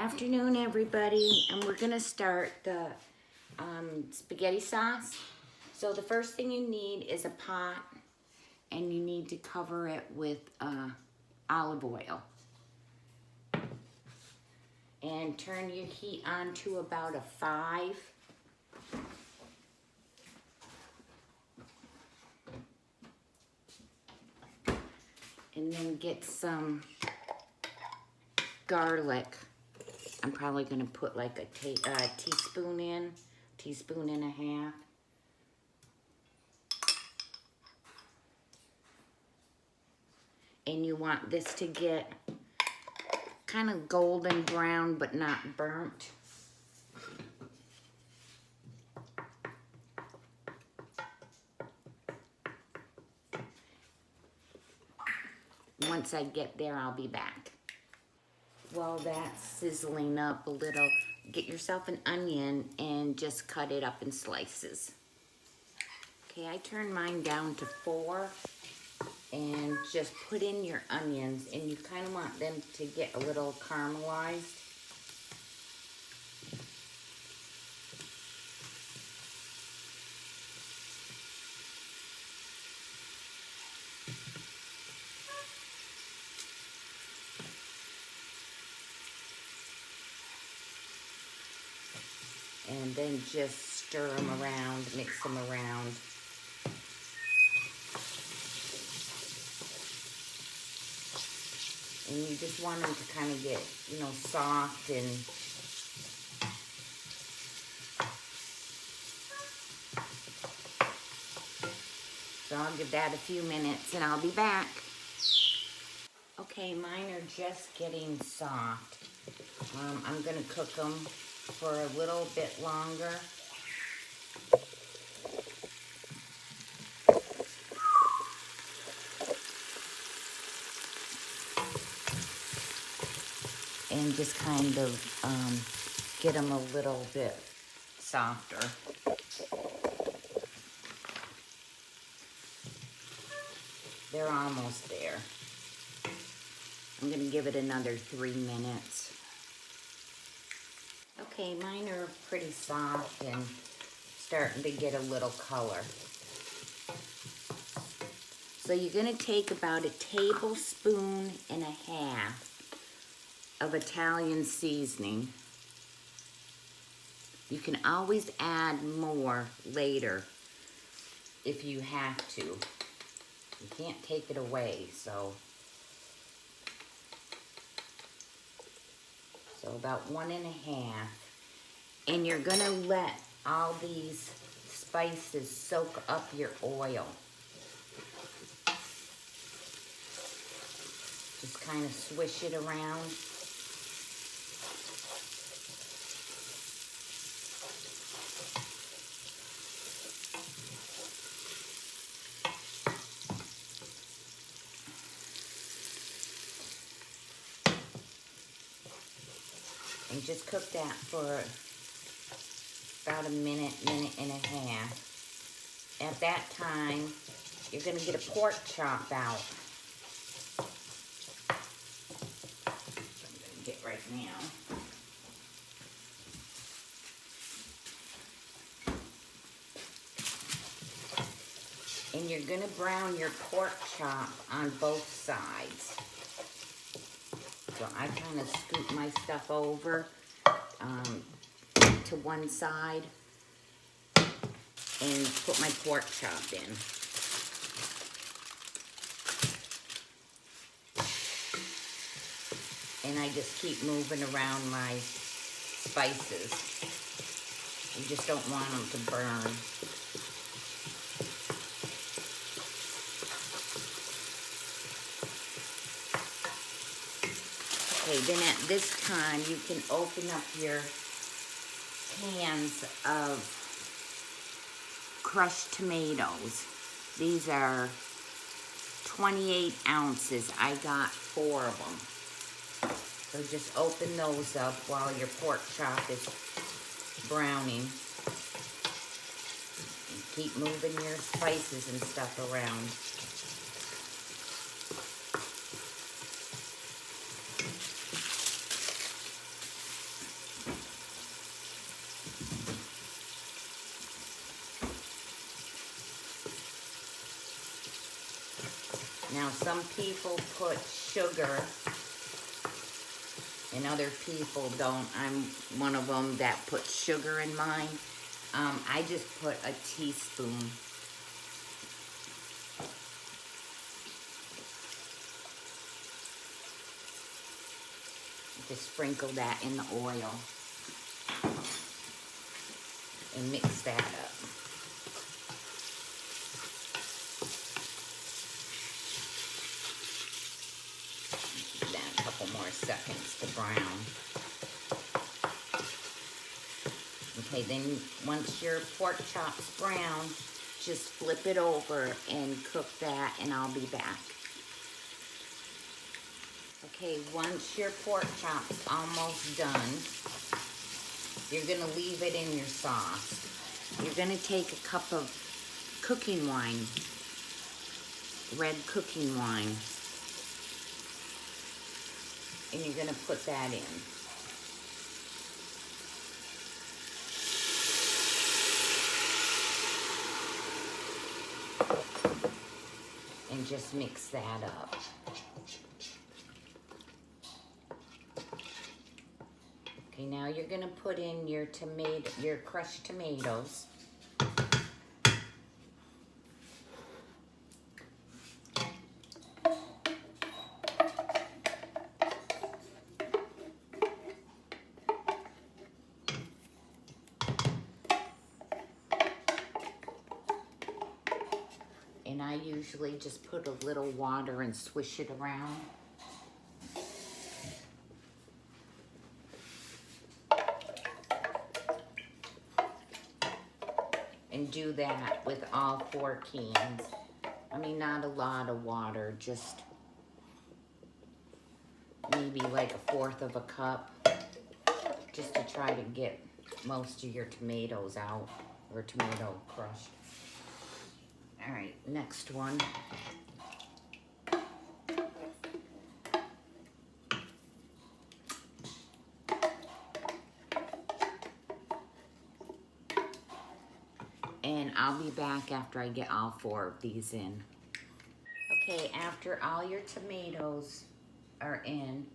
afternoon, everybody, and we're gonna start the spaghetti sauce. So the first thing you need is a pot, and you need to cover it with olive oil. And turn your heat on to about a 5. And then get some garlic. I'm probably gonna put like a teaspoon in, teaspoon and a half. And you want this to get kind of golden brown, but not burnt. Once I get there, I'll be back. While that's sizzling up a little, get yourself an onion and just cut it up in slices. Okay, I turned mine down to 4 and just put in your onions, and you kind of want them to get a little caramelized. And then just stir them around, mix them around. And you just want them to kind of get, you know, soft and so I'll give that a few minutes and I'll be back. Okay, mine are just getting soft. I'm gonna cook them for a little bit longer. And just kind of get them a little bit softer. They're almost there. I'm gonna give it another 3 minutes. Okay, mine are pretty soft and starting to get a little color. So you're gonna take about a tablespoon and a half of Italian seasoning. You can always add more later if you have to. You can't take it away, so about 1 1/2. And you're gonna let all these spices soak up your oil. Just kind of swish it around. And just cook that for about a minute, minute and a half. At that time, you're gonna get a pork chop out. I'm gonna get right now. And you're gonna brown your pork chop on both sides. So I kind of scoop my stuff over to one side and put my pork chop in. And I just keep moving around my spices. You just don't want them to burn. Okay, then at this time, you can open up your cans of crushed tomatoes. These are 28 ounces. I got 4 of them. So just open those up while your pork chop is browning. And keep moving your spices and stuff around. some people put sugar and other people don't. I'm one of them that puts sugar in mine. I just put a teaspoon. Just sprinkle that in the oil and mix that up. Then a couple more seconds to brown. Okay, then once your pork chop's brown, just flip it over and cook that, and I'll be back. Okay, once your pork chop's almost done, you're gonna leave it in your sauce. You're gonna take a cup of cooking wine, red cooking wine, and you're gonna put that in. And just mix that up. Okay, now you're gonna put in your crushed tomatoes. And I usually just put a little water and swish it around. And do that with all 4 cans. I mean, not a lot of water, just maybe like 1/4 of a cup, just to try to get most of your tomatoes out, or tomato crushed. All right, next one. And I'll be back after I get all 4 of these in. Okay, after all your tomatoes are in,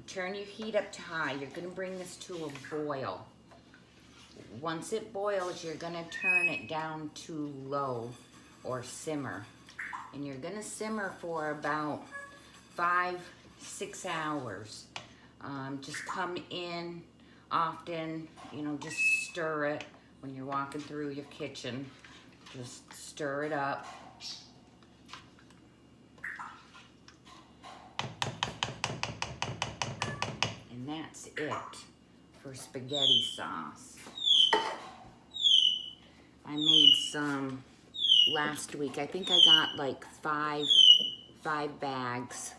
turn your heat up to high. You're gonna bring this to a boil. Once it boils, you're gonna turn it down to low or simmer. And you're gonna simmer for about 5-6 hours. Just come in often, you know, just stir it. When you're walking through your kitchen, just stir it up. And that's it for spaghetti sauce. I made some last week. I think I got like five bags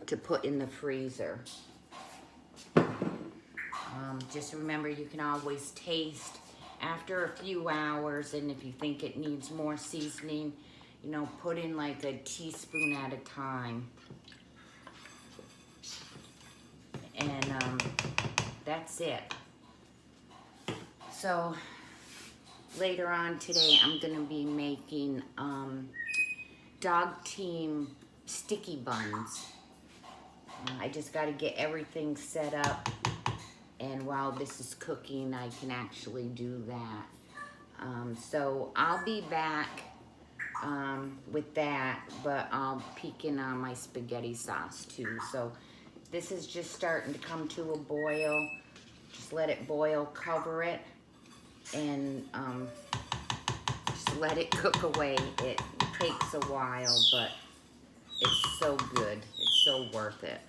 to put in the freezer. Just remember, you can always taste after a few hours, and if you think it needs more seasoning, you know, put in like a teaspoon at a time. And that's it. So later on today, I'm gonna be making Dog Team sticky buns. I just gotta get everything set up. And while this is cooking, I can actually do that. So I'll be back with that, but I'll peek in on my spaghetti sauce too. So this is just starting to come to a boil. Just let it boil, cover it, and just let it cook away. It takes a while, but it's so good. It's so worth it.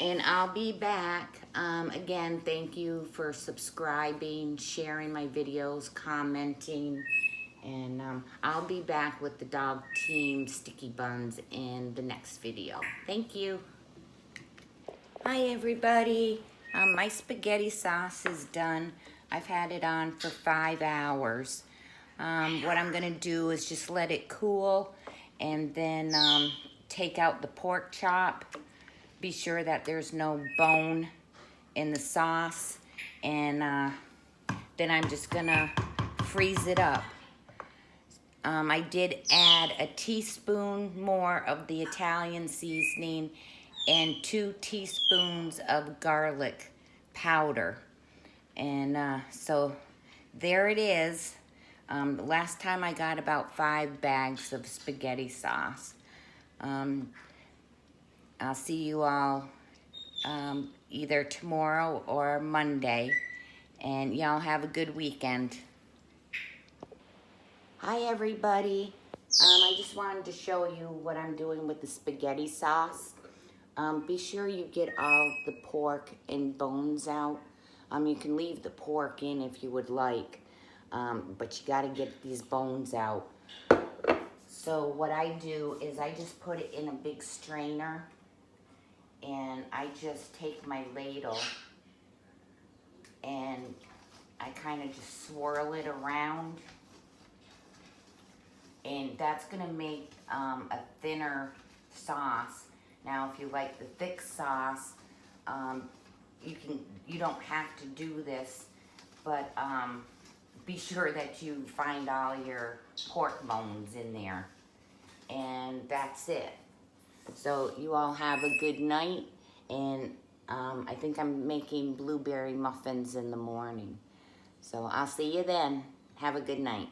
And I'll be back. Again, thank you for subscribing, sharing my videos, commenting. And I'll be back with the Dog Team sticky buns in the next video. Thank you. Hi, everybody. My spaghetti sauce is done. I've had it on for 5 hours. What I'm going to do is just let it cool and then take out the pork chop. Be sure that there's no bone in the sauce, and then I'm just gonna freeze it up. I did add a teaspoon more of the Italian seasoning and 2 teaspoons of garlic powder. And so there it is. Last time I got about 5 bags of spaghetti sauce. I'll see you all either tomorrow or Monday. And y'all have a good weekend. Hi everybody. I just wanted to show you what I'm doing with the spaghetti sauce. Be sure you get all the pork and bones out. You can leave the pork in if you would like, but you gotta get these bones out. So what I do is I just put it in a big strainer, and I just take my ladle and I kind of just swirl it around. And that's gonna make a thinner sauce. Now, if you like the thick sauce, you don't have to do this, but be sure that you find all your pork bones in there. And that's it. So you all have a good night, and I think I'm making blueberry muffins in the morning. So I'll see you then. Have a good night.